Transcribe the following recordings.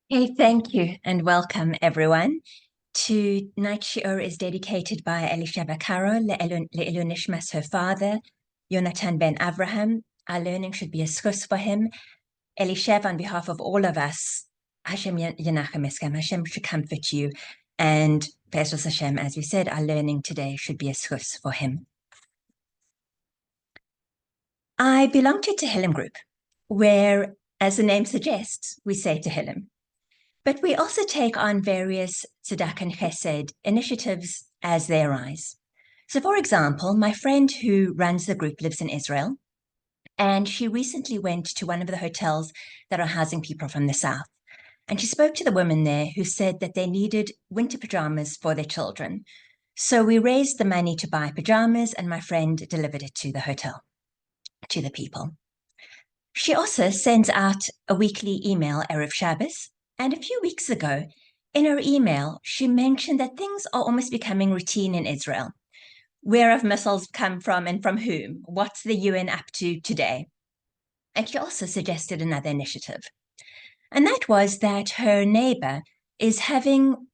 Hey, thank you and welcome everyone. Tonight's shiur is dedicated by Elisha Bakaro, Le'elu Nishmas, her father, Yonatan ben Avraham. Our learning should be a schus for him. Elisha, on behalf of all of us, Hashem Yenachem Eskem, Hashem should comfort you. And Pesach Hashem, as we said, our learning today should be a schus for him. I belong to a Tehillim group, where, as the name suggests, we say Tehillim. But we also take on various tzedakah and chesed initiatives as they arise. So, for example, my friend who runs the group lives in Israel, and she recently went to one of the hotels that are housing people from the south. And she spoke to the women there who said that they needed winter pajamas for their children. So we raised the money to buy pajamas, and my friend delivered it to the hotel, to the people. She also sends out a weekly email, Erev Shabbos, and a few weeks ago, in her email, she mentioned that things are almost becoming routine in Israel. Where have missiles come from and from whom? What's the UN up to today? And she also suggested another initiative. And that was that her neighbor is having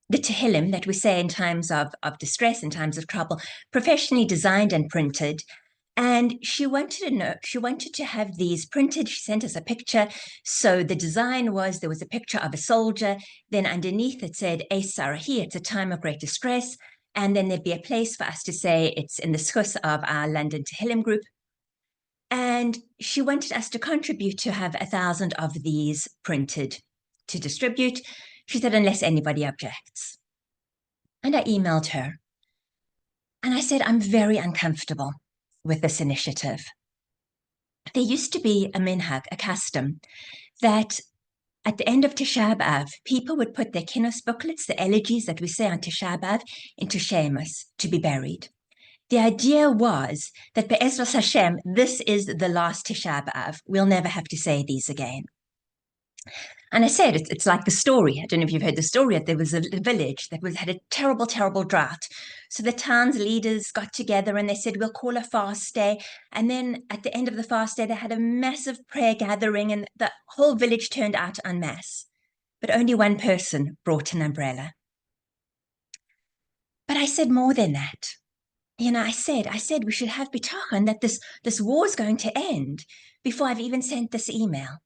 the Tehillim that we say in times of distress, in times of trouble, professionally designed and printed. And she wanted to have these printed. She sent us a picture. So the design was, there was a picture of a soldier. Then underneath it said, Eis Sarahi, it's a time of great distress. And then there'd be a place for us to say it's in the schus of our London Tehillim group. And she wanted us to contribute to have 1,000 of these printed to distribute. She said, unless anybody objects. And I emailed her. And I said, I'm very uncomfortable with this initiative. There used to be a minhag, a custom, that at the end of Tisha B'Av, people would put their kinos booklets, the elegies that we say on Tisha B'Av, into shemus to be buried. The idea was that Be'ezras Hashem, this is the last Tisha B'Av. We'll never have to say these again. And I said, it's like the story. I don't know if you've heard the story. There was a village that had a terrible, terrible drought. So the town's leaders got together and they said, we'll call a fast day. And then at the end of the fast day, they had a massive prayer gathering and the whole village turned out en masse. But only one person brought an umbrella. But I said more than that. I said we should have bitachon that this war is going to end before I've even sent this email.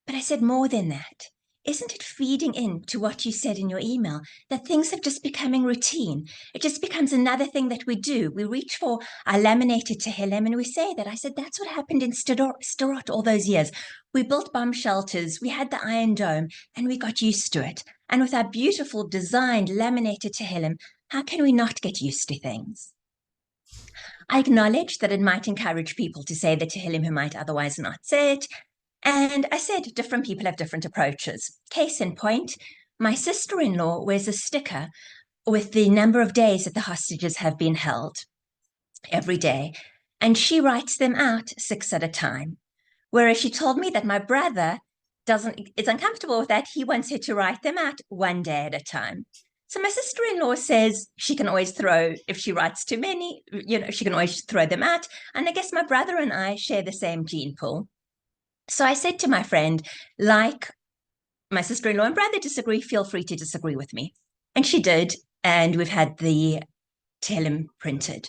But I said more than that. Isn't it feeding into what you said in your email, that things are just becoming routine? It just becomes another thing that we do. We reach for our laminated Tehillim and we say that. I said, that's what happened in Sderot all those years. We built bomb shelters, we had the Iron Dome, and we got used to it. And with our beautiful designed laminated Tehillim, how can we not get used to things? I acknowledge that it might encourage people to say the Tehillim who might otherwise not say it. And I said, different people have different approaches. Case in point, my sister-in-law wears a sticker with the number of days that the hostages have been held every day. And she writes them out 6 at a time. Whereas she told me that my brother is uncomfortable with that. He wants her to write them out 1 day at a time. So my sister-in-law says she can always throw, if she writes too many, she can always throw them out. And I guess my brother and I share the same gene pool. So I said to my friend, like my sister-in-law and brother disagree, feel free to disagree with me. And she did, and we've had the Tehillim printed.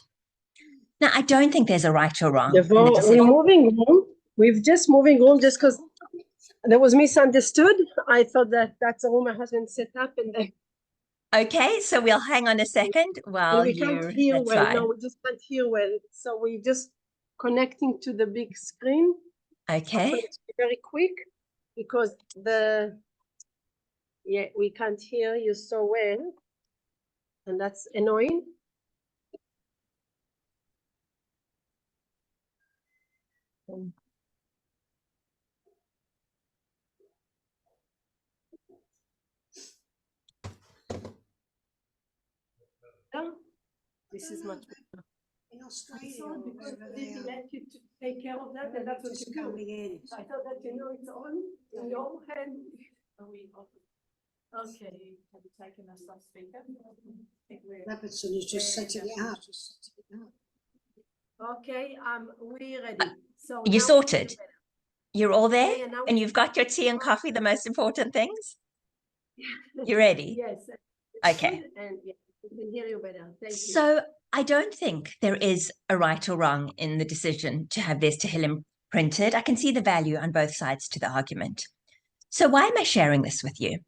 Now, I don't think there's a right or wrong. We're moving on. We've just moving on just because there was misunderstood. I thought that that's a room my husband set up and then. Okay, so we'll hang on a second while we can't hear well. Fine. No, we just can't hear well. So we're just connecting to the big screen. Okay. Very quick because we can't hear you so well, and that's annoying. This is much better. In Australia, They let you to take care of that, and that's what you do. I thought that it's on in your hand. Okay, have you taken us off speaker? Robertson is just setting it up. Okay, we're ready. So you sorted. You're all there? Yeah, now And you've got your tea and coffee, the most important things? You ready? Yes. Okay. And yeah, we can hear you better. Thank you. So I don't think there is a right or wrong in the decision to have this Tehillim printed. I can see the value on both sides to the argument. So why am I sharing this with you?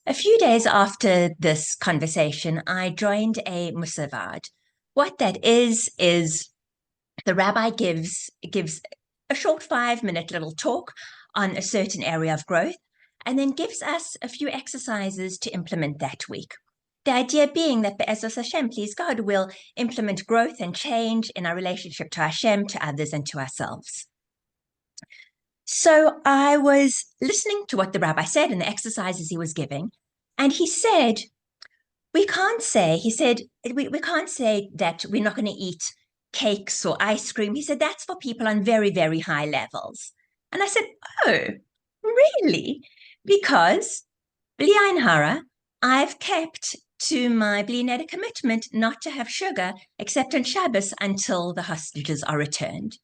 A few days after this conversation, I joined a musavad. What that is the rabbi gives a short 5-minute little talk on a certain area of growth, and then gives us a few exercises to implement that week. The idea being that Be'ezras Hashem, please God, will implement growth and change in our relationship to Hashem, to others, and to ourselves. So I was listening to what the rabbi said and the exercises he was giving, and he said, we can't say that we're not going to eat cakes or ice cream. He said, that's for people on very, very high levels. And I said, oh, really? Because, b'li ayin hara, I've kept to my b'li neder commitment not to have sugar except on Shabbos until the hostages are returned.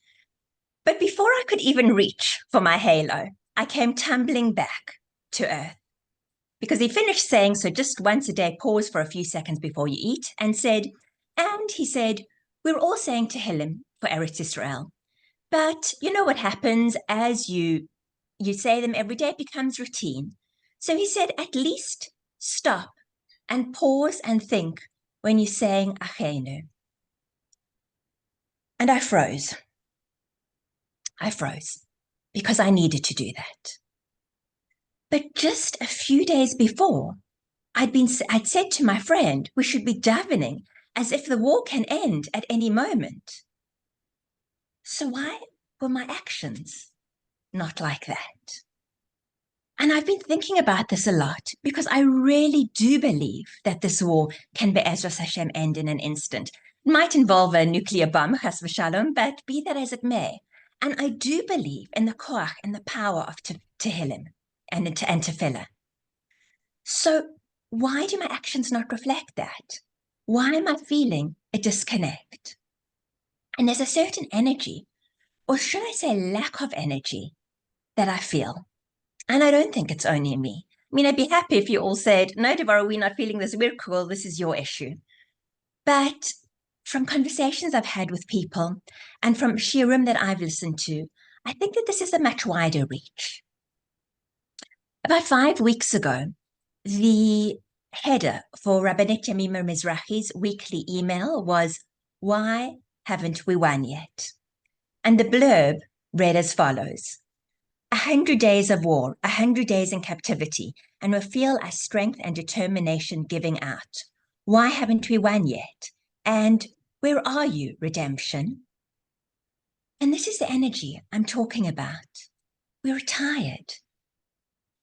But before I could even reach for my halo, I came tumbling back to earth. Because he finished saying, so just once a day, pause for a few seconds before you eat, and he said, we're all saying Tehillim for Eretz Yisrael. But you know what happens as you say them every day, it becomes routine. So he said, at least stop and pause and think when you're saying Achenu. And I froze. Because I needed to do that. But just a few days before, I'd said to my friend, we should be davening as if the war can end at any moment. So why were my actions not like that? And I've been thinking about this a lot because I really do believe that this war can Be'ezras Hashem end in an instant. It might involve a nuclear bomb, chas v'shalom, but be that as it may. And I do believe in the koach and the power of Tehillim and tefillah. So why do my actions not reflect that? Why am I feeling a disconnect? And there's a certain energy, or should I say lack of energy, that I feel. And I don't think it's only me. I mean, I'd be happy if you all said, no, Deborah, we're not feeling this, we're cool, this is your issue. But from conversations I've had with people and from shiurim that I've listened to, I think that this is a much wider reach. About 5 weeks ago, the header for Rabbanit Yemima Mizrahi's weekly email was, why haven't we won yet? And the blurb read as follows: 100 days of war, 100 days in captivity, and we feel our strength and determination giving out. Why haven't we won yet? And where are you, redemption? And this is the energy I'm talking about. We're tired.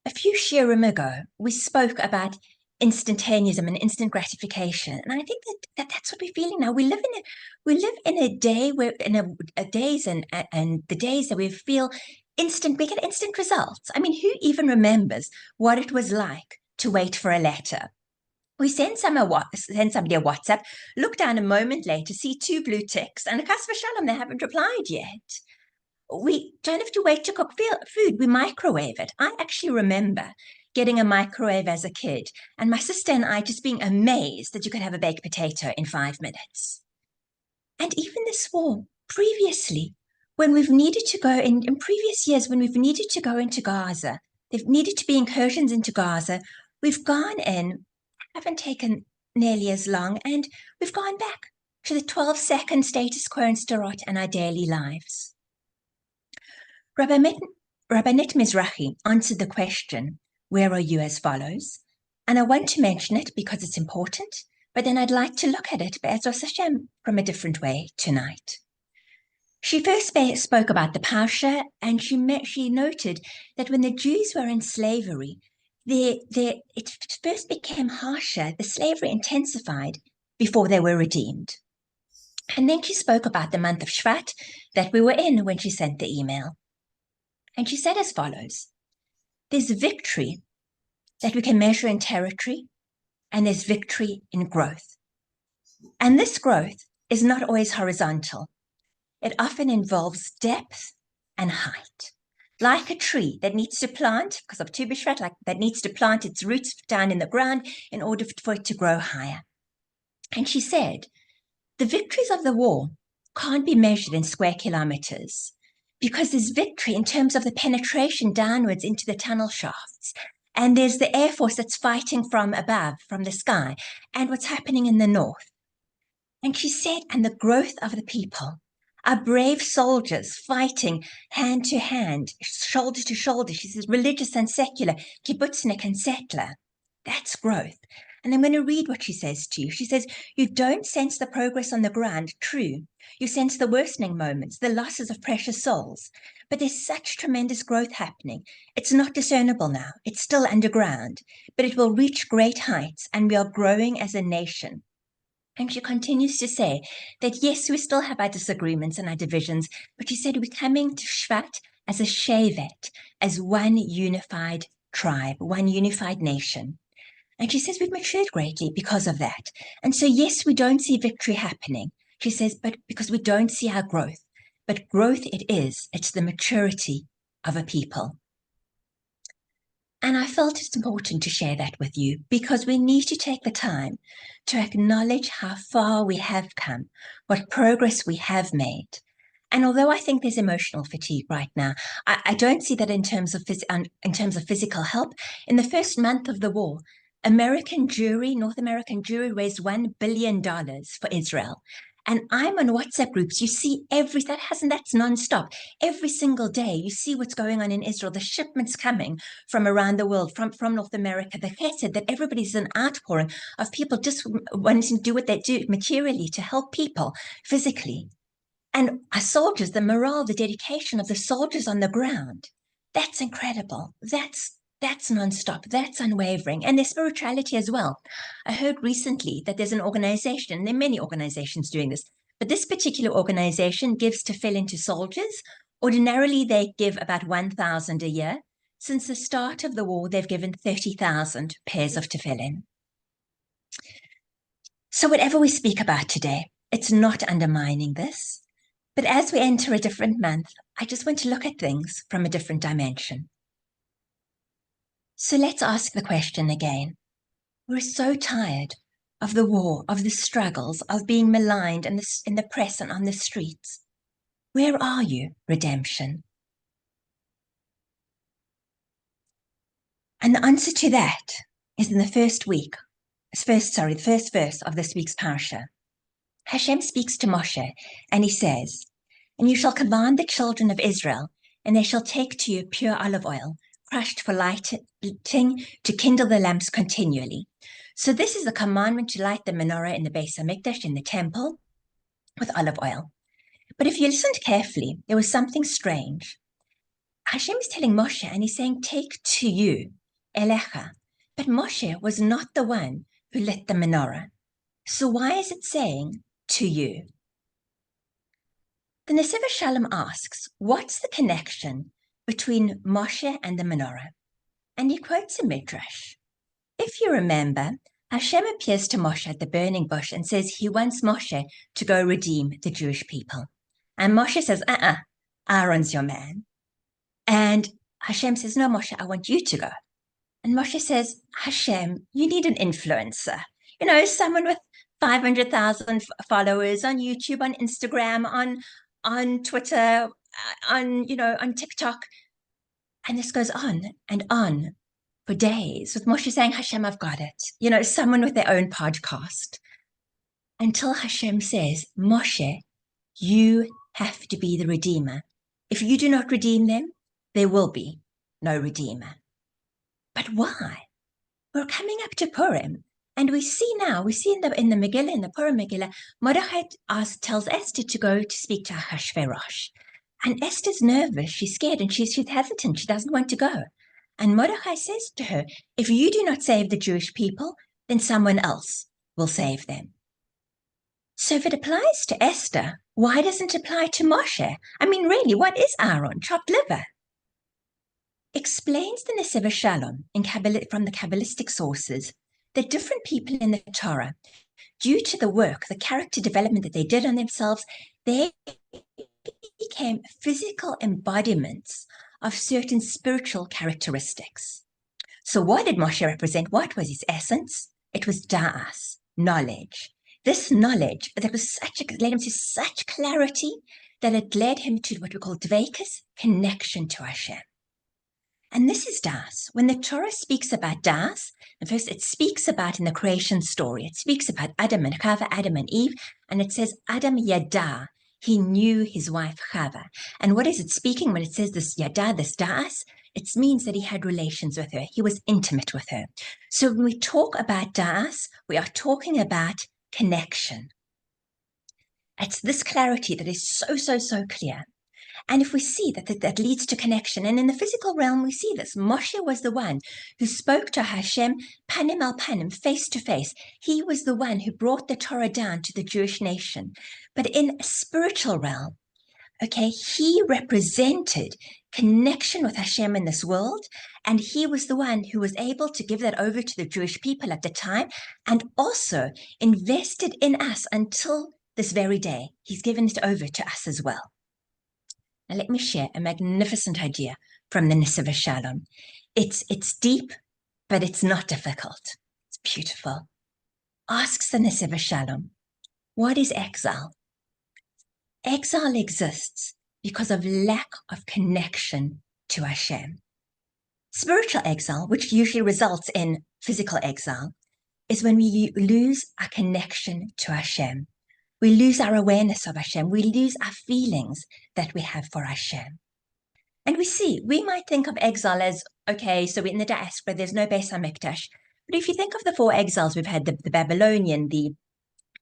A few shiurim ago, we spoke about instantaneism and instant gratification, and I think that's what we're feeling now. We live in a day where days and the days that we feel we get instant results. I mean, who even remembers what it was like to wait for a letter? We send somebody a WhatsApp, look down a moment later, see 2 blue ticks, and chas v'shalom, they haven't replied yet. We don't have to wait to cook food. We microwave it. I actually remember getting a microwave as a kid, and my sister and I just being amazed that you could have a baked potato in 5 minutes. And even this war, previously, when we've needed to go in previous years, when we've needed to go into Gaza, they've needed to be incursions into Gaza, we've gone in, haven't taken nearly as long, and we've gone back to the 12-second status quo in Sderot and our daily lives. Rabbanit Mizrahi answered the question, where are you, as follows, and I want to mention it because it's important, but then I'd like to look at it, Be'ezras Hashem, from a different way tonight. She first spoke about the Parsha, and she noted that when the Jews were in slavery, it first became harsher, the slavery intensified before they were redeemed. And then she spoke about the month of Shvat that we were in when she sent the email. And she said as follows: there's victory that we can measure in territory, and there's victory in growth. And this growth is not always horizontal. It often involves depth and height. like a tree that needs to plant, because of Tu B'Shvat, like that needs to plant its roots down in the ground in order for it to grow higher. And she said, the victories of the war can't be measured in square kilometers because there's victory in terms of the penetration downwards into the tunnel shafts. And there's the Air Force that's fighting from above, from the sky, and what's happening in the north. And she said, and the growth of the people, our brave soldiers fighting hand to hand, shoulder to shoulder. She says, religious and secular, kibbutznik and settler. That's growth. And I'm going to read what she says to you. She says, you don't sense the progress on the ground, true. You sense the worsening moments, the losses of precious souls. But there's such tremendous growth happening. It's not discernible now. It's still underground, but it will reach great heights, and we are growing as a nation. And she continues to say that, yes, we still have our disagreements and our divisions, but she said we're coming to Shvat as a shevet, as one unified tribe, one unified nation. And she says we've matured greatly because of that. And so, yes, we don't see victory happening. She says, but because we don't see our growth. But growth it is. It's the maturity of a people. And I felt it's important to share that with you because we need to take the time to acknowledge how far we have come, what progress we have made. And although I think there's emotional fatigue right now, I don't see that in terms of physical help. In the first month of the war, North American Jewry raised $1 billion for Israel. And I'm on WhatsApp groups. You see that's nonstop. Every single day, you see what's going on in Israel, the shipments coming from around the world, from North America, the chesed, that everybody's an outpouring of people just wanting to do what they do materially to help people physically. And our soldiers, the morale, the dedication of the soldiers on the ground, that's incredible. That's nonstop. That's unwavering. And their spirituality as well. I heard recently that there's an organization, and there are many organizations doing this, but this particular organization gives tefillin to soldiers. Ordinarily, they give about 1,000 a year. Since the start of the war, they've given 30,000 pairs of tefillin. So whatever we speak about today, it's not undermining this. But as we enter a different month, I just want to look at things from a different dimension. So let's ask the question again. We're so tired of the war, of the struggles, of being maligned in the press and on the streets. Where are you, redemption? And the answer to that is in the first verse of this week's parasha. Hashem speaks to Moshe, and he says, and you shall command the children of Israel, and they shall take to you pure olive oil, crushed for lighting, to kindle the lamps continually. So this is the commandment to light the menorah in the Beis HaMikdash, in the temple, with olive oil. But if you listened carefully, there was something strange. Hashem is telling Moshe, and he's saying, take to you, Elecha. But Moshe was not the one who lit the menorah. So why is it saying, to you? The Tetzaveh Shalom asks, what's the connection between Moshe and the menorah? And he quotes a midrash. If you remember, Hashem appears to Moshe at the burning bush and says he wants Moshe to go redeem the Jewish people. And Moshe says, Aaron's your man. And Hashem says, no, Moshe, I want you to go. And Moshe says, Hashem, you need an influencer. Someone with 500,000 followers on YouTube, on Instagram, on Twitter, on TikTok. And this goes on and on for days with Moshe saying, Hashem, I've got it. Someone with their own podcast. Until Hashem says, Moshe, you have to be the redeemer. If you do not redeem them, there will be no redeemer. But why? We're coming up to Purim. And we see in the Megillah, in the Purim Megillah, Mordechai tells Esther to go to speak to Ahasuerus. And Esther's nervous, she's scared, and she's hesitant, she doesn't want to go. And Mordechai says to her, if you do not save the Jewish people, then someone else will save them. So if it applies to Esther, why doesn't it apply to Moshe? I mean, really, what is Aaron? Chopped liver? Explains the Tetzaveh Shalom from the Kabbalistic sources that different people in the Torah, due to the work, the character development that they did on themselves, they became physical embodiments of certain spiritual characteristics. So what did Moshe represent? What was his essence? It was da'as, knowledge. This knowledge that was led him to such clarity that it led him to what we call dveikus, connection to Hashem. And this is da'as. When the Torah speaks about da'as, and first it speaks about in the creation story, it speaks about Adam and Chava, Adam and Eve, and it says Adam yada, he knew his wife Chava. And what is it speaking when it says this yada, this da'as? It means that he had relations with her. He was intimate with her. So when we talk about da'as, we are talking about connection. It's this clarity that is so clear. And if we see that leads to connection, and in the physical realm, we see this. Moshe was the one who spoke to Hashem, panim al panim, face to face. He was the one who brought the Torah down to the Jewish nation. But in a spiritual realm, okay, he represented connection with Hashem in this world, and he was the one who was able to give that over to the Jewish people at the time, and also invested in us until this very day. He's given it over to us as well. Now let me share a magnificent idea from the Tetzaveh Shalom. It's deep, but it's not difficult. It's beautiful. Asks the Tetzaveh Shalom, what is exile? Exile exists because of lack of connection to Hashem. Spiritual exile, which usually results in physical exile, is when we lose our connection to Hashem. We lose our awareness of Hashem. We lose our feelings that we have for Hashem. And we might think of exile as, okay, so we're in the diaspora, there's no Beis HaMikdash. But if you think of the four exiles, we've had the Babylonian, the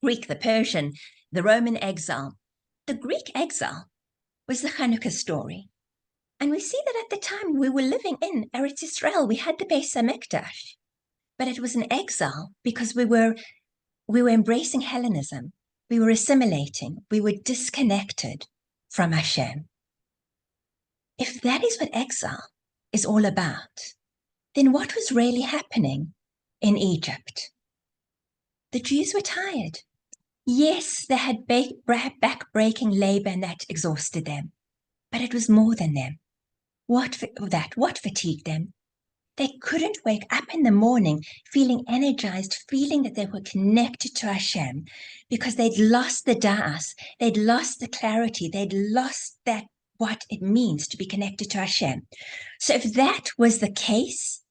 Greek, the Persian, the Roman exile. The Greek exile was the Hanukkah story. And we see that at the time we were living in Eretz Israel, we had the Beis HaMikdash. But it was an exile because we were embracing Hellenism. We were assimilating. We were disconnected from Hashem. If that is what exile is all about, then what was really happening in Egypt? The Jews were tired. Yes, they had back-breaking labor and that exhausted them. But it was more than them. What fatigued them? They couldn't wake up in the morning feeling energized, feeling that they were connected to Hashem, because they'd lost the da'as, they'd lost the clarity, they'd lost that what it means to be connected to Hashem. So if that was the case,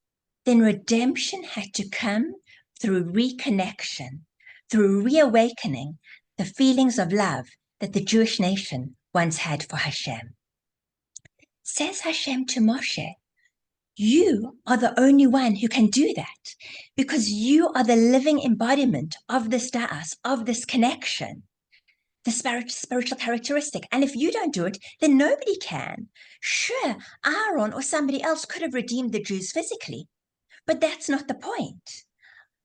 then redemption had to come through reconnection, through reawakening the feelings of love that the Jewish nation once had for Hashem. Says Hashem to Moshe, you are the only one who can do that, because you are the living embodiment of this da'as, of this connection, the spiritual characteristic. And if you don't do it, then nobody can. Sure, Aaron or somebody else could have redeemed the Jews physically, but that's not the point.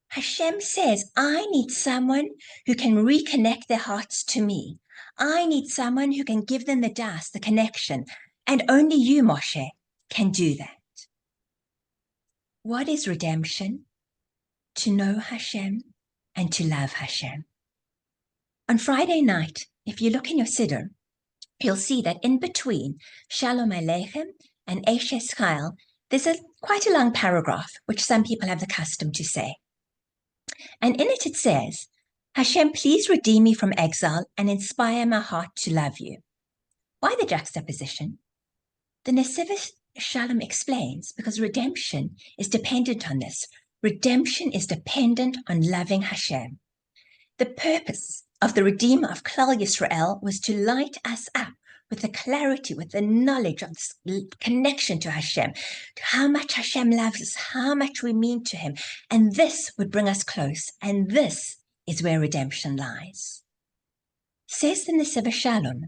Hashem says, I need someone who can reconnect their hearts to me. I need someone who can give them the da'as, the connection, and only you, Moshe, can do that. What is redemption? To know Hashem and to love Hashem. On Friday night, if you look in your Siddur, you'll see that in between Shalom Aleichem and Eshes Chayil, there's quite a long paragraph, which some people have the custom to say. And in it says, Hashem, please redeem me from exile and inspire my heart to love you. Why the juxtaposition? The Tetzaveh Shalom explains, because redemption is dependent on this. Redemption is dependent on loving Hashem. The purpose of the Redeemer of Klal Yisrael was to light us up with the clarity, with the knowledge of this connection to Hashem, how much Hashem loves us, how much we mean to Him. And this would bring us close. And this is where redemption lies. Says the Tetzaveh Shalom,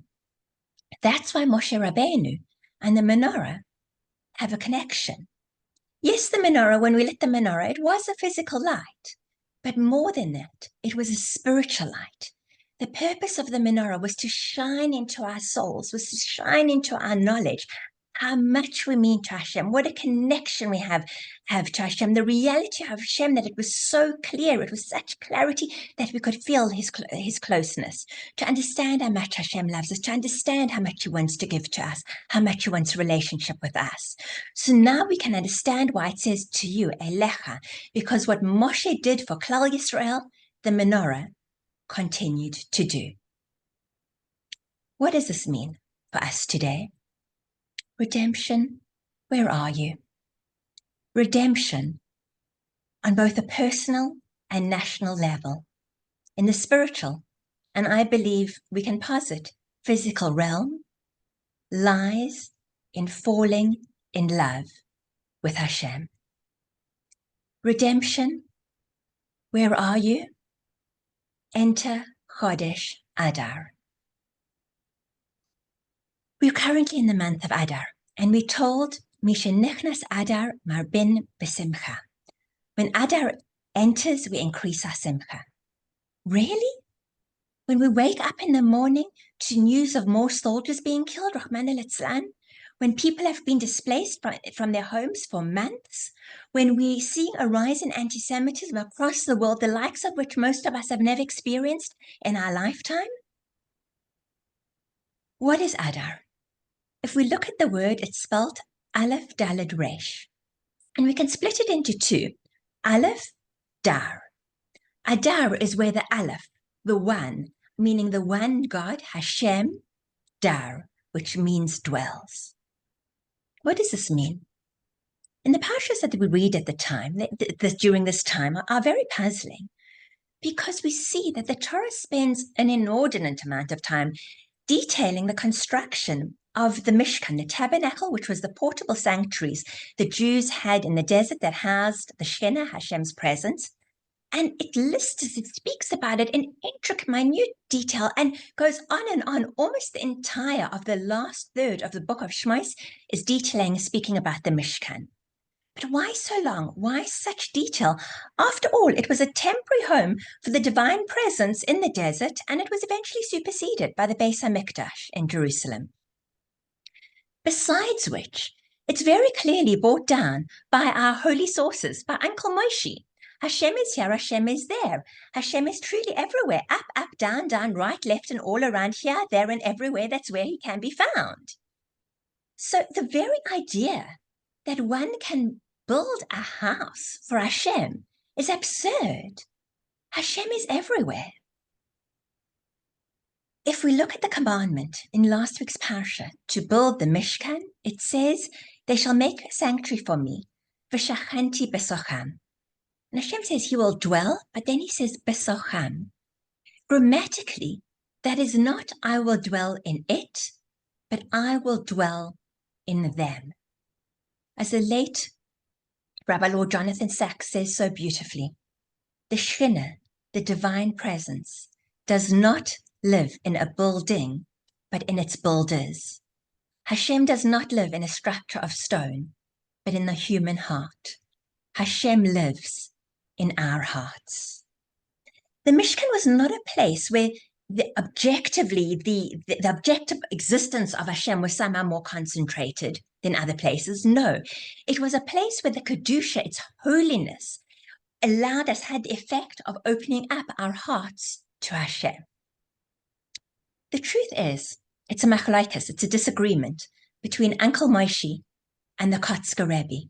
that's why Moshe Rabbeinu and the menorah have a connection. Yes, the menorah, when we lit the menorah, it was a physical light, but more than that, it was a spiritual light. The purpose of the menorah was to shine into our souls, was to shine into our knowledge, how much we mean to Hashem, what a connection we have to Hashem, the reality of Hashem, that it was so clear, it was such clarity that we could feel his closeness, to understand how much Hashem loves us, to understand how much he wants to give to us, how much he wants a relationship with us. So now we can understand why it says to you, Elecha, because what Moshe did for Klal Yisrael, the menorah continued to do. What does this mean for us today? Redemption, where are you? Redemption on both a personal and national level. In the spiritual, and I believe we can posit physical realm, lies in falling in love with Hashem. Redemption, where are you? Enter Chodesh Adar. We're currently in the month of Adar, and we're told, Misha Nichnas Adar Marbin Besimcha. When Adar enters, we increase our simcha. Really? When we wake up in the morning to news of more soldiers being killed, Rahman al-Islam, when people have been displaced from their homes for months, when we're seeing a rise in anti-Semitism across the world, the likes of which most of us have never experienced in our lifetime? What is Adar? If we look at the word, it's spelled Aleph Daled Resh. And we can split it into two. Aleph, Dar. Adar is where the Aleph, the one, meaning the one God, Hashem, Dar, which means dwells. What does this mean? And the parashas that we read at the time, during this time, are very puzzling, because we see that the Torah spends an inordinate amount of time detailing the construction of the Mishkan, the tabernacle, which was the portable sanctuaries the Jews had in the desert that housed the Shekhinah, Hashem's presence. And it speaks about it in intricate, minute detail, and goes on. Almost the entire of the last third of the book of Shmos is detailing, speaking about the Mishkan. But why so long? Why such detail? After all, it was a temporary home for the divine presence in the desert, and it was eventually superseded by the Beis HaMikdash in Jerusalem. Besides which, it's very clearly brought down by our holy sources, by Uncle Moshe. Hashem is here, Hashem is there. Hashem is truly everywhere, up, down, right, left, and all around here, there, and everywhere. That's where he can be found. So the very idea that one can build a house for Hashem is absurd. Hashem is everywhere. If we look at the commandment in last week's parasha to build the Mishkan, it says, they shall make a sanctuary for me, v'shachanti besocham. And Hashem says he will dwell, but then he says besocham. Grammatically, that is not I will dwell in it, but I will dwell in them. As the late Rabbi Lord Jonathan Sachs says so beautifully, the Shekhinah, the divine presence, does not live in a building, but in its builders. Hashem does not live in a structure of stone, but in the human heart. Hashem lives in our hearts. The Mishkan was not a place where the objective existence of Hashem was somehow more concentrated than other places. No, it was a place where the Kedusha, its holiness, had the effect of opening up our hearts to Hashem. The truth is, it's a machlokes, it's a disagreement between Uncle Moshe and the Kotzker Rebbe.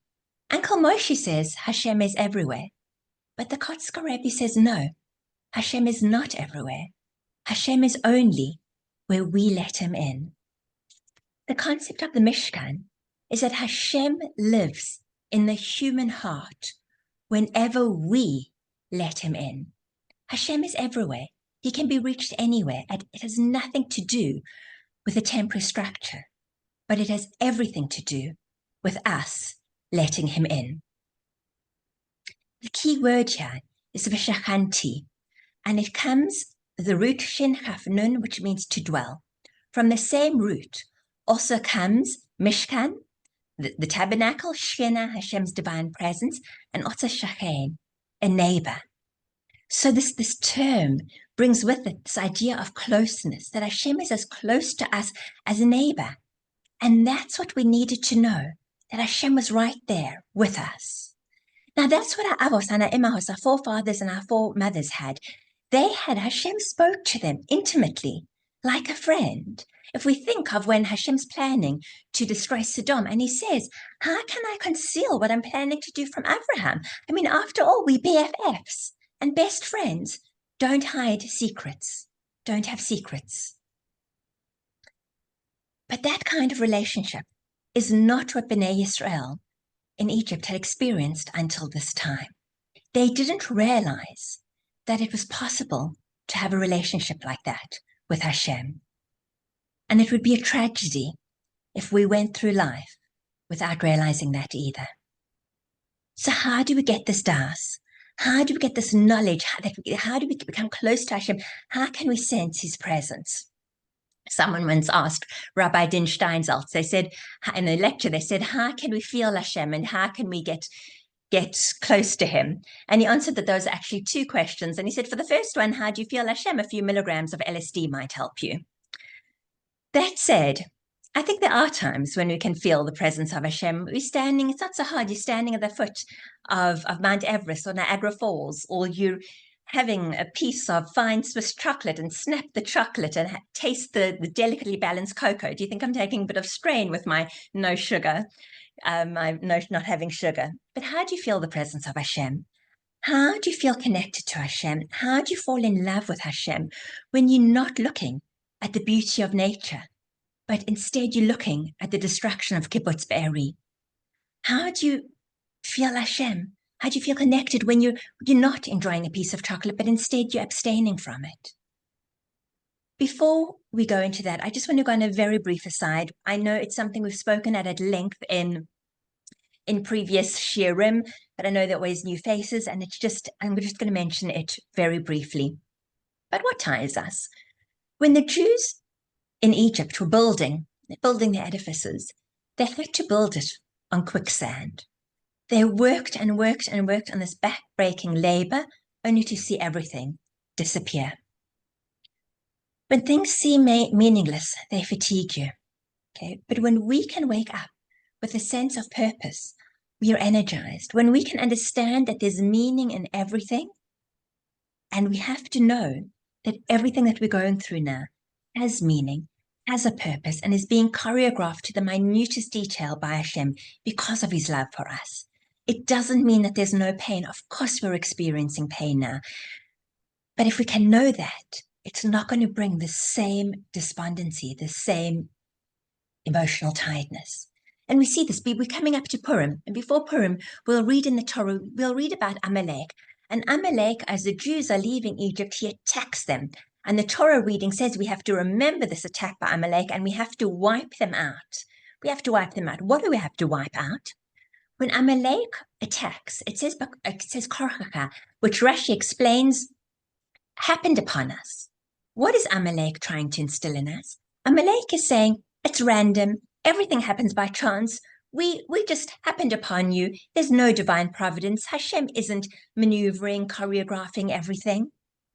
Uncle Moshe says Hashem is everywhere, but the Kotzker Rebbe says no, Hashem is not everywhere. Hashem is only where we let him in. The concept of the Mishkan is that Hashem lives in the human heart whenever we let him in. Hashem is everywhere. He can be reached anywhere, and it has nothing to do with a temporary structure, but it has everything to do with us letting him in. The key word here is v'shachanti, and it comes the root shin chaf nun, which means to dwell. From the same root also comes mishkan, the tabernacle, Shekhinah, Hashem's divine presence, and also shachen, a neighbor. So this term brings with it this idea of closeness, that Hashem is as close to us as a neighbor. And that's what we needed to know, that Hashem was right there with us. Now, that's what our avos and our imahos, our forefathers and our foremothers had. They had, Hashem spoke to them intimately, like a friend. If we think of when Hashem's planning to destroy Sodom, and he says, how can I conceal what I'm planning to do from Abraham? I mean, after all, we BFFs and best friends. Don't hide secrets. Don't have secrets. But that kind of relationship is not what Bnei Yisrael in Egypt had experienced until this time. They didn't realize that it was possible to have a relationship like that with Hashem. And it would be a tragedy if we went through life without realizing that either. So how do we get this das? How do we get this knowledge? How do we become close to Hashem? How can we sense his presence? Someone once asked Rabbi Din Steinsaltz, they said, in a lecture, they said, how can we feel Hashem and how can we get close to him? And he answered that those are actually two questions. And he said, for the first one, how do you feel Hashem? A few milligrams of LSD might help you. That said, I think there are times when we can feel the presence of Hashem. We're standing, it's not so hard, you're standing at the foot of Mount Everest or Niagara Falls, or you're having a piece of fine Swiss chocolate and snap the chocolate and taste the delicately balanced cocoa. Do you think I'm taking a bit of strain with my no sugar, my not having sugar? But how do you feel the presence of Hashem? How do you feel connected to Hashem? How do you fall in love with Hashem when you're not looking at the beauty of nature, but instead you're looking at the destruction of Kibbutz Be'eri? How do you feel Hashem? How do you feel connected when you're not enjoying a piece of chocolate, but instead you're abstaining from it? Before we go into that, I just want to go on a very brief aside. I know it's something we've spoken at length in previous shiurim, but I know there are always new faces, and I'm just going to mention it very briefly. But what ties us? When the Jews in Egypt were building their edifices, they had to build it on quicksand. They worked and worked and worked on this back-breaking labor, only to see everything disappear. When things seem meaningless, they fatigue you. Okay? But when we can wake up with a sense of purpose, we are energized. When we can understand that there's meaning in everything, and we have to know that everything that we're going through now has meaning, has a purpose, and is being choreographed to the minutest detail by Hashem because of his love for us. It doesn't mean that there's no pain. Of course, we're experiencing pain now. But if we can know that, it's not going to bring the same despondency, the same emotional tiredness. And we see this. We're coming up to Purim. And before Purim, we'll read in the Torah, we'll read about Amalek. And Amalek, as the Jews are leaving Egypt, he attacks them. And the Torah reading says we have to remember this attack by Amalek and we have to wipe them out. We have to wipe them out. What do we have to wipe out? When Amalek attacks, it says Korchaka, which Rashi explains happened upon us. What is Amalek trying to instill in us? Amalek is saying it's random. Everything happens by chance. We just happened upon you. There's no divine providence. Hashem isn't maneuvering, choreographing everything.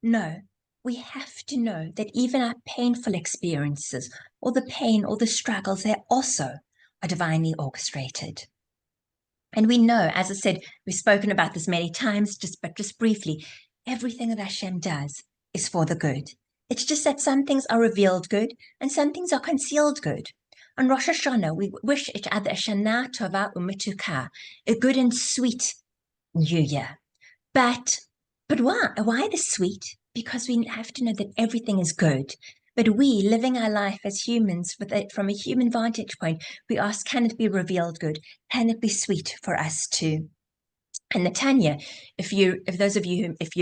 No, we have to know that even our painful experiences, or the pain, or the struggles, they also are divinely orchestrated. And we know, as I said, we've spoken about this many times, but just briefly, everything that Hashem does is for the good. It's just that some things are revealed good and some things are concealed good. On Rosh Hashanah, we wish each other a Shana Tova U'Metuka, a good and sweet New Year. But why? Why the sweet? Because we have to know that everything is good. But we, living our life as humans, from a human vantage point, we ask, can it be revealed good? Can it be sweet for us too? And the Tanya, if you're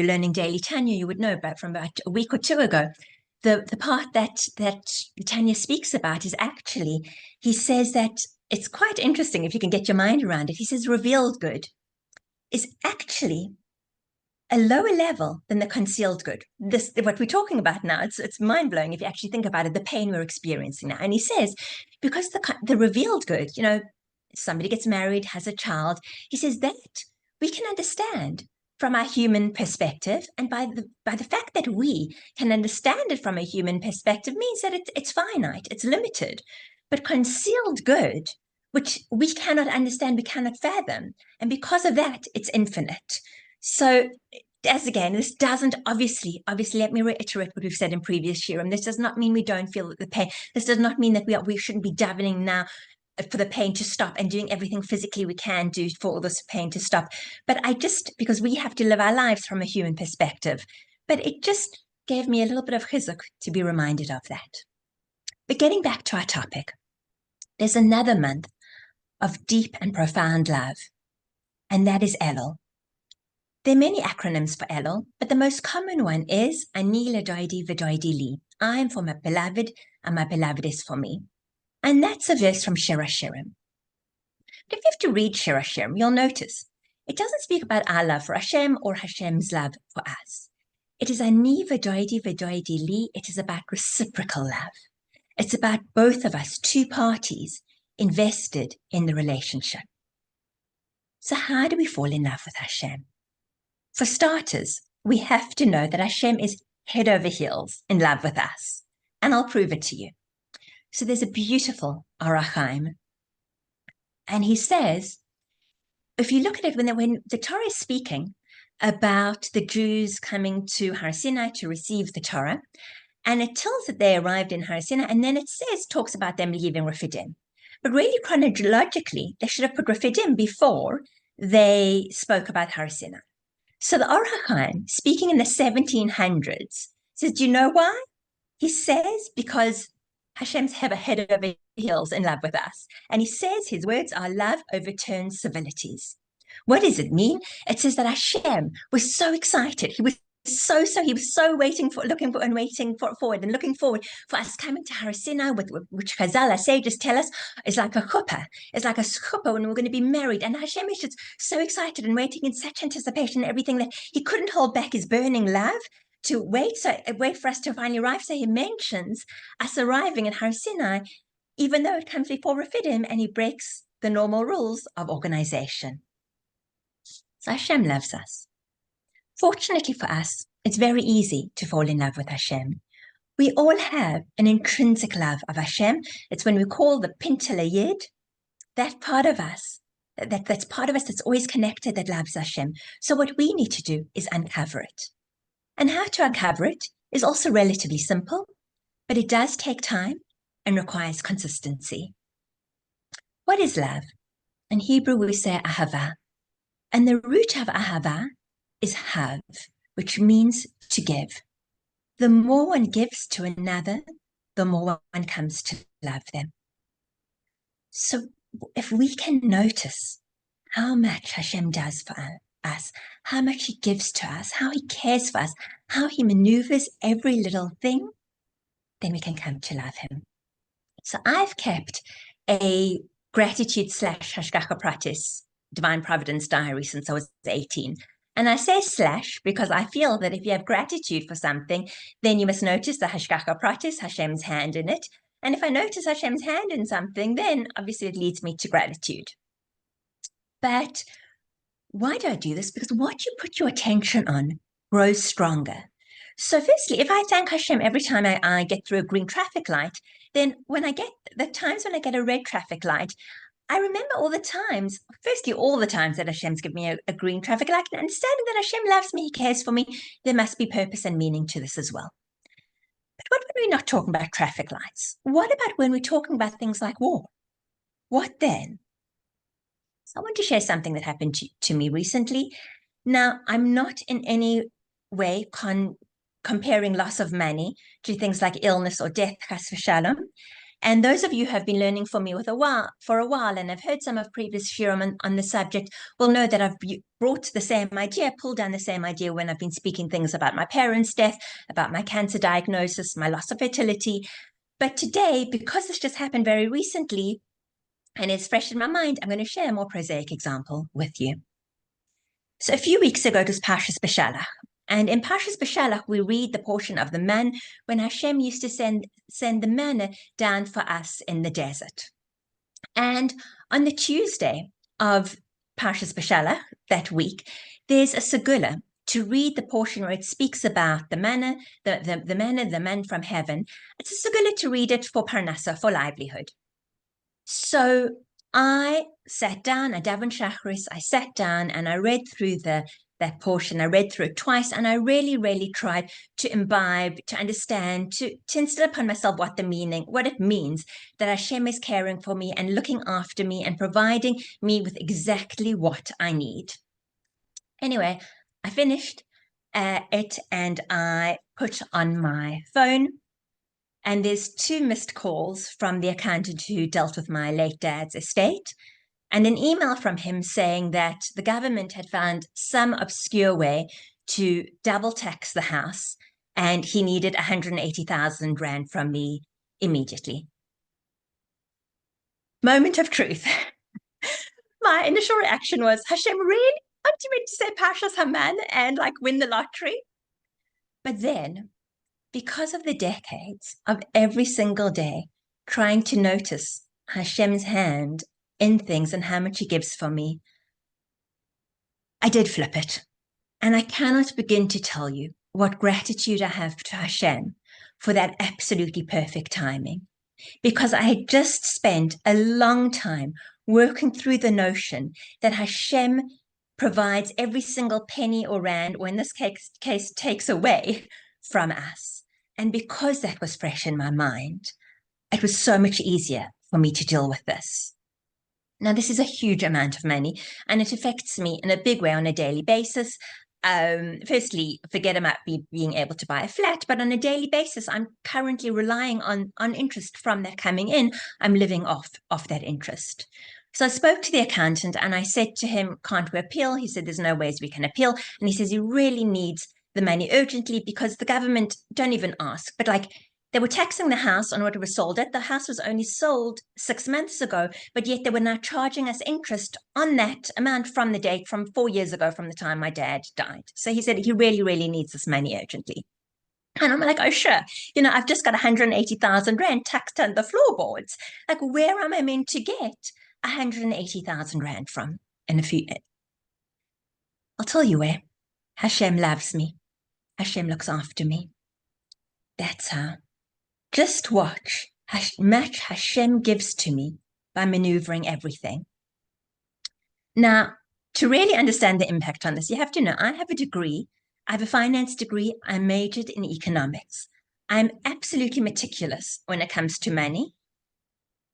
learning daily Tanya, you would know from about a week or two ago, the part that Tanya speaks about is actually, he says that it's quite interesting if you can get your mind around it. He says revealed good is actually a lower level than the concealed good. This, what we're talking about now, it's mind-blowing if you actually think about it, the pain we're experiencing now. And he says, because the revealed good, somebody gets married, has a child, he says that we can understand from our human perspective, and by the fact that we can understand it from a human perspective means that it's finite, it's limited. but concealed good, which we cannot understand, we cannot fathom. And because of that, it's infinite. So as again, this doesn't obviously, let me reiterate what we've said in previous shiurim. This does not mean we don't feel the pain. This does not mean that we shouldn't be davening now for the pain to stop and doing everything physically we can do for all this pain to stop. But because we have to live our lives from a human perspective, but it just gave me a little bit of chizuk to be reminded of that. But getting back to our topic, there's another month of deep and profound love, and that is Elul. There are many acronyms for Elul, but the most common one is Ani ledoidi v'doidi li. I am for my beloved, and my beloved is for me. And that's a verse from SHIUR. But if you have to read SHIUR, you'll notice it doesn't speak about our love for Hashem or Hashem's love for us. It is Ani v'doidi v'doidi li. It is about reciprocal love. It's about both of us, two parties, invested in the relationship. So how do we fall in love with Hashem? For starters, we have to know that Hashem is head over heels in love with us. And I'll prove it to you. So there's a beautiful Orach Chaim. And he says, if you look at it, when the Torah is speaking about the Jews coming to Har Sinai to receive the Torah, and it tells that they arrived in Har Sinai, and then it talks about them leaving Refidim. But really, chronologically, they should have put Refidim before they spoke about Har Sinai. So the Orach Chaim, speaking in the 1700s, says, do you know why? He says, because Hashem's head over heels in love with us. And he says his words are love overturns civilities. What does it mean? It says that Hashem was so excited. He was so looking forward for us coming to Har Sinai, which Chazal, our sages, tell us is like a chuppah. It's like a chuppah when we're going to be married. And Hashem is just so excited and waiting in such anticipation and everything that he couldn't hold back his burning love to wait for us to finally arrive. So he mentions us arriving in Har Sinai, even though it comes before Refidim, and he breaks the normal rules of organization. So Hashem loves us. Fortunately for us, it's very easy to fall in love with Hashem. We all have an intrinsic love of Hashem. It's when we call the Pintele Yid, that part of us, that's part of us that's always connected, that loves Hashem. So what we need to do is uncover it. And how to uncover it is also relatively simple, but it does take time and requires consistency. What is love? In Hebrew, we say ahava. And the root of ahava is hav, which means to give. The more one gives to another, the more one comes to love them. So if we can notice how much Hashem does for us, how much he gives to us, how he cares for us, how he maneuvers every little thing, then we can come to love him. So I've kept a gratitude / hashgacha pratis, divine providence diary, since I was 18. And I say / because I feel that if you have gratitude for something, then you must notice the hashgacha pratis, Hashem's hand in it. And if I notice Hashem's hand in something, then obviously it leads me to gratitude. But why do I do this? Because what you put your attention on grows stronger. So firstly, if I thank Hashem every time I get through a green traffic light, then when I get the times when I get a red traffic light, I remember all the times that Hashem's given me a green traffic light, and understanding that Hashem loves me, he cares for me, there must be purpose and meaning to this as well. But what when we're not talking about traffic lights? What about when we're talking about things like war? What then? So I want to share something that happened to me recently. Now, I'm not in any way comparing loss of money to things like illness or death, chas v'shalom. And those of you who have been learning from me for a while and have heard some of previous shiurim on the subject will know that I've pulled down the same idea when I've been speaking things about my parents' death, about my cancer diagnosis, my loss of fertility. But today, because this just happened very recently and it's fresh in my mind, I'm going to share a more prosaic example with you. So a few weeks ago, it was Parshas Beshalach. And in Parshas Beshalach, we read the portion of the man when Hashem used to send the manna down for us in the desert. And on the Tuesday of Parshas Beshalach that week, there's a segula to read the portion where it speaks about the manna, the man from heaven. It's a segula to read it for parnasa, for livelihood. So I sat down, I davened Shacharis, I sat down and I read through that portion. I read through it twice, and I really, really tried to imbibe, to understand, to instill upon myself what it means that Hashem is caring for me and looking after me and providing me with exactly what I need. Anyway, I finished it and I put on my phone, and there's 2 missed calls from the accountant who dealt with my late dad's estate, and an email from him saying that the government had found some obscure way to double tax the house, and he needed 180,000 Rand from me immediately. Moment of truth. My initial reaction was, Hashem, really? Aren't you meant to say Pashas Haman and like win the lottery? But then, because of the decades of every single day trying to notice Hashem's hand in things and how much he gives for me, I did flip it. And I cannot begin to tell you what gratitude I have to Hashem for that absolutely perfect timing. Because I had just spent a long time working through the notion that Hashem provides every single penny or rand, or in this case takes away from us. And because that was fresh in my mind, it was so much easier for me to deal with this. Now, this is a huge amount of money, and it affects me in a big way on a daily basis. Firstly, forget about being able to buy a flat, but on a daily basis, I'm currently relying on interest from that coming in. I'm living off that interest. So I spoke to the accountant and I said to him, can't we appeal? He said, there's no ways we can appeal. And he says he really needs the money urgently because the government don't even ask, but like, they were taxing the house on what it was sold at. The house was only sold 6 months ago, but yet they were now charging us interest on that amount from the date from 4 years ago, from the time my dad died. So he said he really, really needs this money urgently. And I'm like, oh, sure. I've just got 180,000 Rand taxed on the floorboards. Like, where am I meant to get 180,000 Rand from in a few? I'll tell you where. Hashem loves me. Hashem looks after me. That's how. Just watch how much Hashem gives to me by maneuvering everything. Now, to really understand the impact on this, you have to know I have a degree. I have a finance degree. I majored in economics. I'm absolutely meticulous when it comes to money.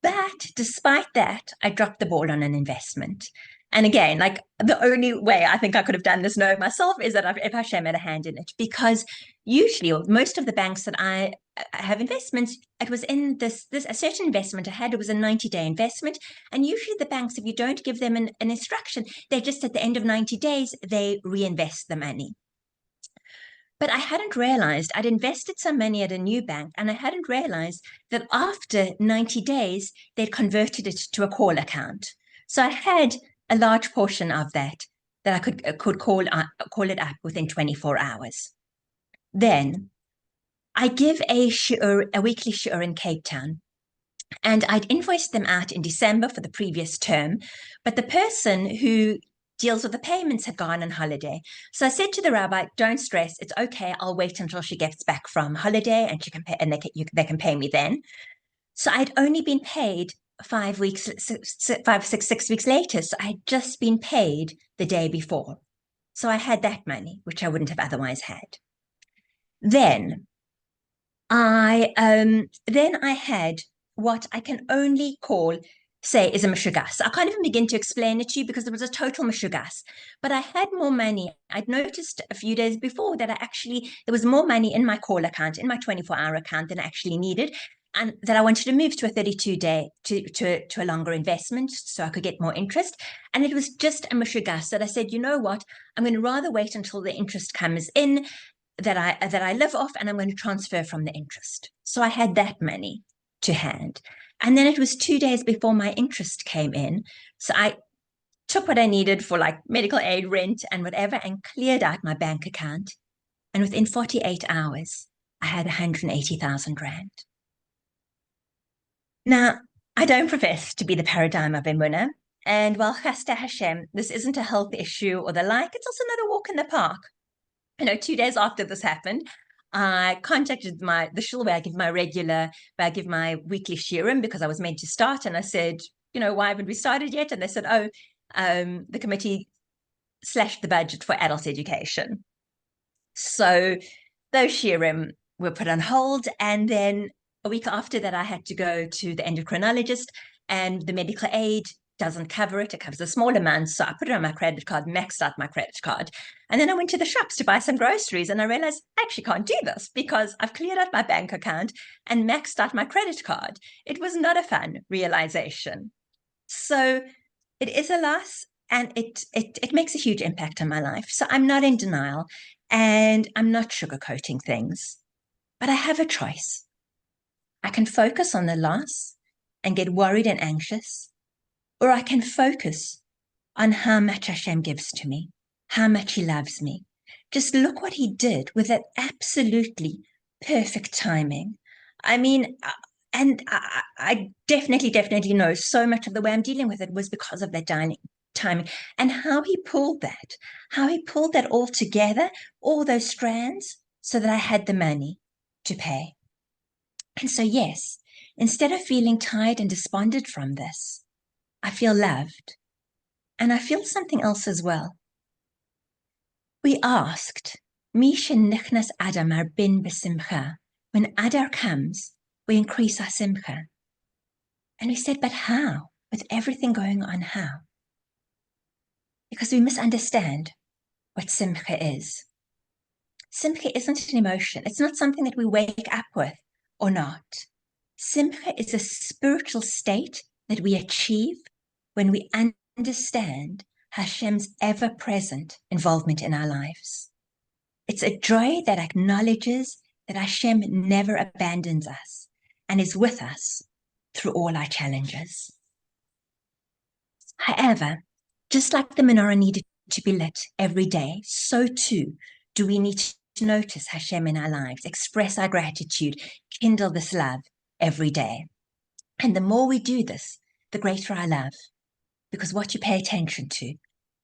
But despite that, I dropped the ball on an investment. And again, like the only way I think I could have done this knowing myself is that if Hashem had a hand in it, because usually, or most of the banks that I have investments, it was in this a certain investment I had, it was a 90-day investment. And usually the banks, if you don't give them an instruction, they just at the end of 90 days, they reinvest the money. But I hadn't realized I'd invested some money at a new bank, and I hadn't realized that after 90 days, they'd converted it to a call account. So I had a large portion of that I could call it up within 24 hours. Then I give a weekly SHIUR in Cape Town, and I'd invoiced them out in December for the previous term, but the person who deals with the payments had gone on holiday. So I said to the rabbi, don't stress, it's okay, I'll wait until she gets back from holiday and she can pay, and they can pay me then. So I'd only been paid 6 weeks later. So I had just been paid the day before. So I had that money, which I wouldn't have otherwise had. Then I had what I can only say is a mishugas. I can't even begin to explain it to you because it was a total mishugas. But I had more money. I'd noticed a few days before that there was more money in my call account, in my 24-hour account than I actually needed, and that I wanted to move to a 32-day to a longer investment so I could get more interest. And it was just a mishugas that I said, you know what, I'm going to rather wait until the interest comes in that I live off, and I'm going to transfer from the interest. So I had that money to hand. And then it was 2 days before my interest came in. So I took what I needed for like medical aid, rent, and whatever, and cleared out my bank account. And within 48 hours, I had 180,000 Rand. Now, I don't profess to be the paradigm of Emunah. And while Chasta Hashem, this isn't a health issue or the like, it's also not a walk in the park. 2 days after this happened, I contacted the shul where I give my weekly shiurim, because I was meant to start, and I said, why haven't we started yet? And they said, the committee slashed the budget for adult education. So those shiurim were put on hold, and then a week after that, I had to go to the endocrinologist, and the medical aid doesn't cover it. It covers a small amount. So I put it on my credit card, maxed out my credit card. And then I went to the shops to buy some groceries, and I realized I actually can't do this because I've cleared out my bank account and maxed out my credit card. It was not a fun realization. So it is a loss, and it makes a huge impact on my life. So I'm not in denial, and I'm not sugarcoating things, but I have a choice. I can focus on the loss and get worried and anxious, or I can focus on how much Hashem gives to me, how much he loves me. Just look what he did with that absolutely perfect timing. I mean, and I definitely know so much of the way I'm dealing with it was because of that timing, and how he pulled that all together, all those strands, so that I had the money to pay. And so, yes, instead of feeling tired and despondent from this, I feel loved. And I feel something else as well. We asked, Misha nichnas Adar marbin b'simcha. When Adar comes, we increase our simcha. And we said, but how? With everything going on, how? Because we misunderstand what simcha is. Simcha isn't an emotion. It's not something that we wake up with or not. Simcha is a spiritual state that we achieve when we understand Hashem's ever-present involvement in our lives. It's a joy that acknowledges that Hashem never abandons us and is with us through all our challenges. However, just like the menorah needed to be lit every day, so too do we need to notice Hashem in our lives, express our gratitude, kindle this love every day. And the more we do this, the greater our love, because what you pay attention to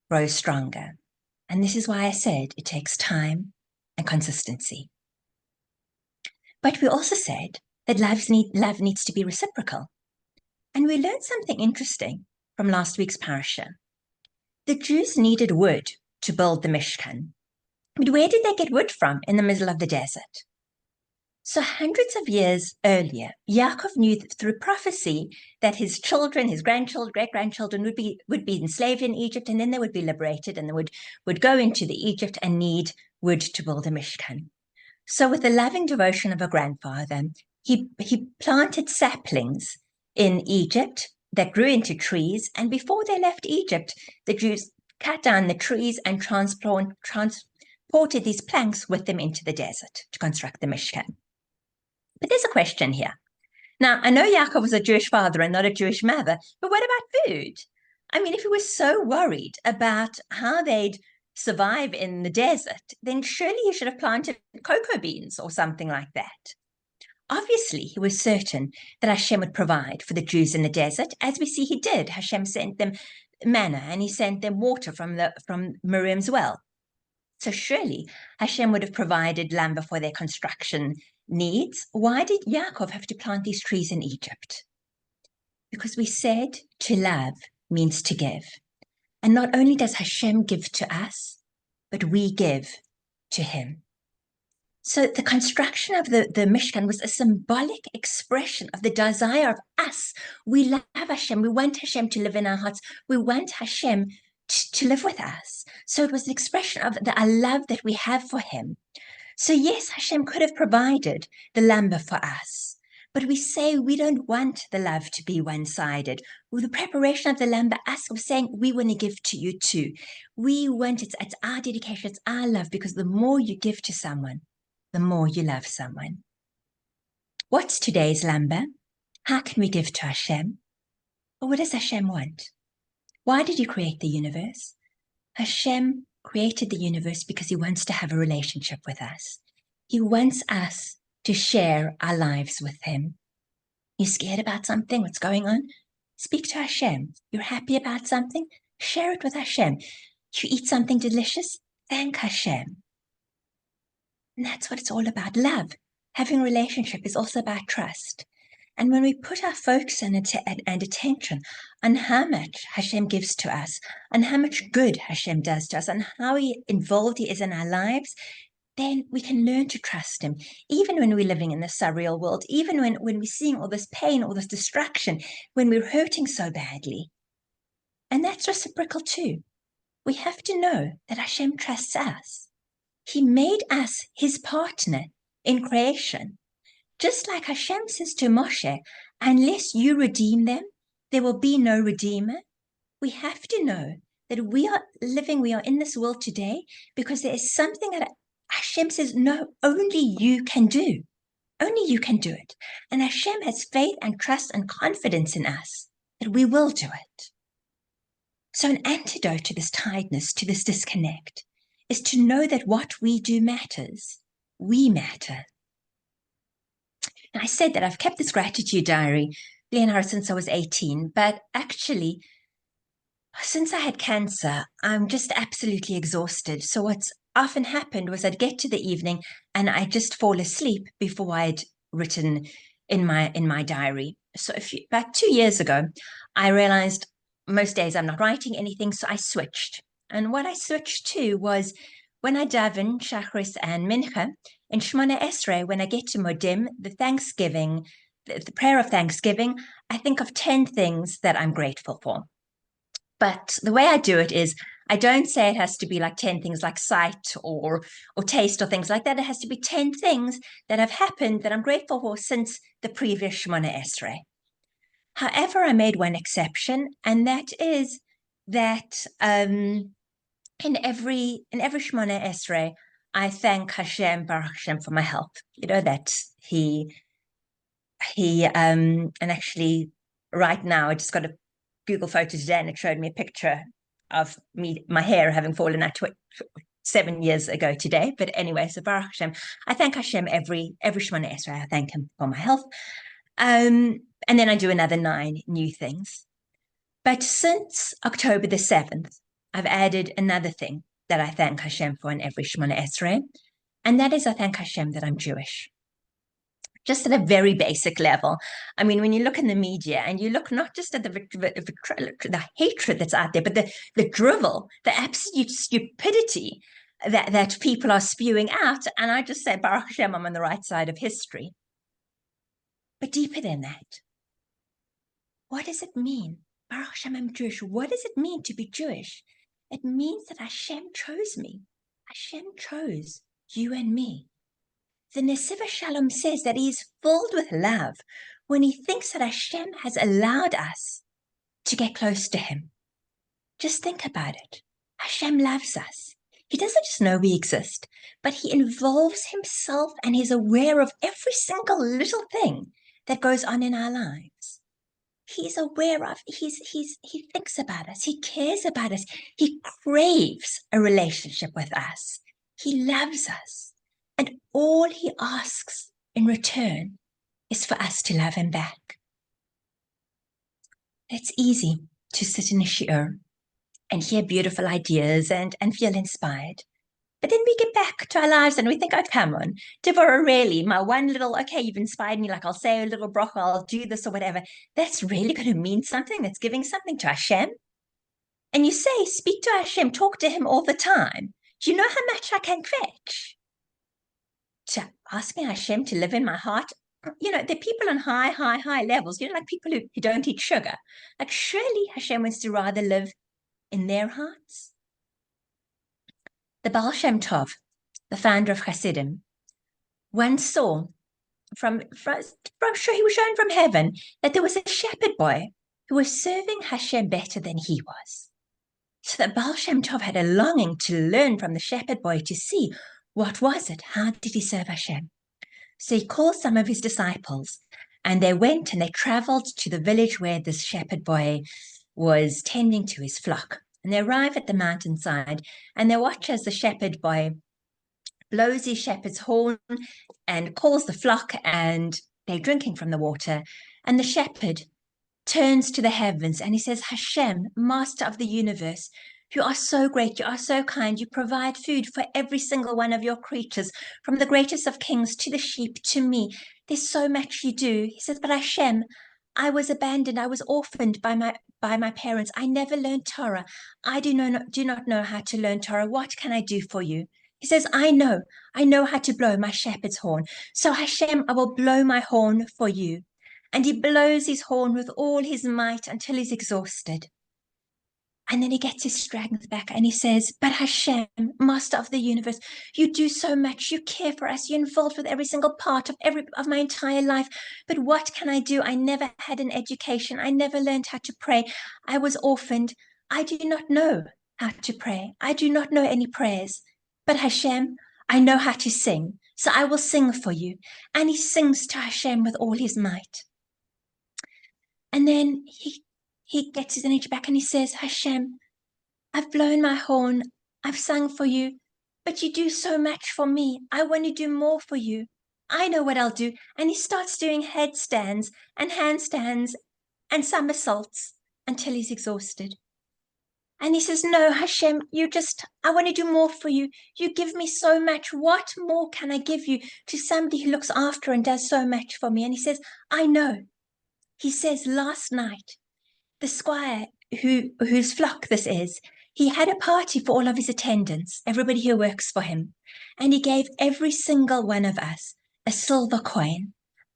grows stronger. And this is why I said it takes time and consistency. But we also said that love needs to be reciprocal. And we learned something interesting from last week's parasha. The Jews needed wood to build the Mishkan. But where did they get wood from in the middle of the desert? So hundreds of years earlier, Yaakov knew through prophecy that his children, his grandchildren, great-grandchildren would be enslaved in Egypt, and then they would be liberated, and they would go into the Egypt and need wood to build a Mishkan. So with the loving devotion of a grandfather, he planted saplings in Egypt that grew into trees, and before they left Egypt, the Jews cut down the trees and transported these planks with them into the desert to construct the Mishkan. But there's a question here. Now, I know Yaakov was a Jewish father and not a Jewish mother, but what about food? I mean, if he was so worried about how they'd survive in the desert, then surely he should have planted cocoa beans or something like that. Obviously, he was certain that Hashem would provide for the Jews in the desert, as we see he did. Hashem sent them manna, and he sent them water from Miriam's well. So surely Hashem would have provided lumber for their construction needs. Why did Yaakov have to plant these trees in Egypt? Because we said to love means to give. And not only does Hashem give to us, but we give to him. So the construction of the Mishkan was a symbolic expression of the desire of us. We love Hashem. We want Hashem to live in our hearts. We want Hashem to live with us. So it was an expression of the love that we have for him. So yes, Hashem could have provided the lumber for us, but we say we don't want the love to be one-sided. With the preparation of the lumber, us was saying we want to give to you too. We want it's our dedication, it's our love, because the more you give to someone, the more you love someone. What's today's lumber? How can we give to Hashem? Or what does Hashem want? Why did he create the universe? Hashem created the universe because he wants to have a relationship with us. He wants us to share our lives with him. You're scared about something, what's going on? Speak to Hashem. You're happy about something? Share it with Hashem. You eat something delicious? Thank Hashem. And that's what it's all about. Love. Having a relationship is also about trust. And when we put our focus and attention on how much Hashem gives to us, on how much good Hashem does to us, on how involved He is in our lives, then we can learn to trust Him, even when we're living in the surreal world, even when we're seeing all this pain, all this distraction, when we're hurting so badly. And that's reciprocal too. We have to know that Hashem trusts us. He made us His partner in creation. Just like Hashem says to Moshe, unless you redeem them, there will be no redeemer. We have to know that we are in this world today because there is something that Hashem says, no, only you can do. Only you can do it. And Hashem has faith and trust and confidence in us that we will do it. So an antidote to this tiredness, to this disconnect, is to know that what we do matters. We matter. Now, I said that I've kept this gratitude diary, Leonard, since I was 18, but actually, since I had cancer, I'm just absolutely exhausted. So what's often happened was I'd get to the evening and I'd just fall asleep before I'd written in my diary. So about 2 years ago, I realized most days I'm not writing anything, so I switched. And what I switched to was when I daven Shacharis and Mincha, in Shemona Esrei, when I get to Modim, the prayer of Thanksgiving, I think of 10 things that I'm grateful for. But the way I do it is, I don't say it has to be like 10 things like sight or taste or things like that. It has to be 10 things that have happened that I'm grateful for since the previous Shemona Esrei. However, I made one exception, and that is that in every Shemona Esrei, I thank Hashem, Baruch Hashem, for my health. You know, that he and actually right now I just got a Google photo today and it showed me a picture of my hair having fallen out 7 years ago today. But anyway, so Baruch Hashem, I thank Hashem every Shemona Esrei. I thank Him for my health. And then I do another 9 new things. But since October the 7th, I've added another thing that I thank Hashem for in every Shemona Esrei, and that is I thank Hashem that I'm Jewish. Just at a very basic level. I mean, when you look in the media and you look not just at the hatred that's out there, but the drivel, the absolute stupidity that people are spewing out, and I just say, Baruch Hashem, I'm on the right side of history. But deeper than that, what does it mean? Baruch Hashem, I'm Jewish. What does it mean to be Jewish? It means that Hashem chose me. Hashem chose you and me. The Nesivah Shalom says that He is filled with love when He thinks that Hashem has allowed us to get close to Him. Just think about it. Hashem loves us. He doesn't just know we exist, but He involves Himself and He's aware of every single little thing that goes on in our lives. He's aware of, he thinks about us, He cares about us, He craves a relationship with us. He loves us. And all He asks in return is for us to love Him back. It's easy to sit in a SHIUR and hear beautiful ideas and feel inspired. But then we get back to our lives and we think, oh, come on, Devorah, really, my one little, okay, you've inspired me, like I'll say a little bracha, I'll do this or whatever. That's really going to mean something. That's giving something to Hashem. And you say, speak to Hashem, talk to Him all the time. Do you know how much I can fetch? To asking Hashem to live in my heart, you know, there are people on high levels, you know, like people who don't eat sugar. Like surely Hashem wants to rather live in their hearts. The Baal Shem Tov, the founder of Hasidim, once saw he was shown from heaven that there was a shepherd boy who was serving Hashem better than he was. So the Baal Shem Tov had a longing to learn from the shepherd boy to see what was it, how did he serve Hashem. So he called some of his disciples and they went and they traveled to the village where this shepherd boy was tending to his flock. And they arrive at the mountainside and they watch as the shepherd boy blows his shepherd's horn and calls the flock, and they're drinking from the water. And the shepherd turns to the heavens and he says, Hashem, master of the universe, you are so great, you are so kind, you provide food for every single one of your creatures, from the greatest of kings to the sheep to me. There's so much you do. He says, but Hashem, I was abandoned, I was orphaned by my parents. I never learned Torah. I do not know how to learn Torah. What can I do for you? He says, I know how to blow my shepherd's horn. So Hashem, I will blow my horn for you. And he blows his horn with all his might until he's exhausted. And then he gets his strength back and he says, but Hashem, master of the universe, you do so much. You care for us. You're involved with every single part of my entire life. But what can I do? I never had an education. I never learned how to pray. I was orphaned. I do not know how to pray. I do not know any prayers. But Hashem, I know how to sing. So I will sing for you. And he sings to Hashem with all his might. And then he gets his energy back and he says, Hashem, I've blown my horn, I've sung for you, but you do so much for me. I want to do more for you. I know what I'll do. And he starts doing headstands and handstands and somersaults until he's exhausted. And he says, no, Hashem, I want to do more for you. You give me so much. What more can I give you to somebody who looks after and does so much for me? And he says, I know. He says, last night, the squire whose flock this is, he had a party for all of his attendants, everybody who works for him. And he gave every single one of us a silver coin.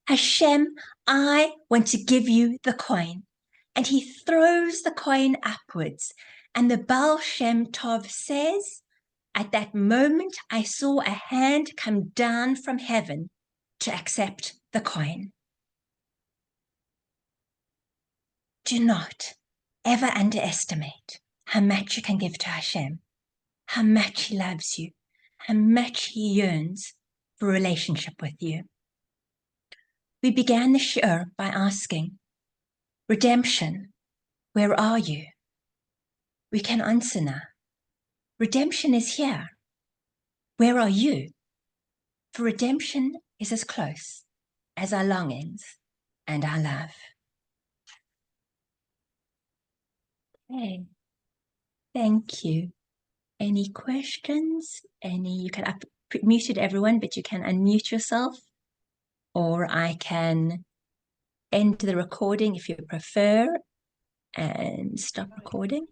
Hashem, I want to give you the coin. And he throws the coin upwards. And the Baal Shem Tov says, at that moment, I saw a hand come down from heaven to accept the coin. Do not ever underestimate how much you can give to Hashem, how much he loves you, how much he yearns for a relationship with you. We began the SHIUR by asking, redemption, where are you? We can answer now. Redemption is here. Where are you? For redemption is as close as our longings and our love. Okay. Thank you. Any questions? You can, I've muted everyone, but you can unmute yourself, or I can end the recording if you prefer and stop recording.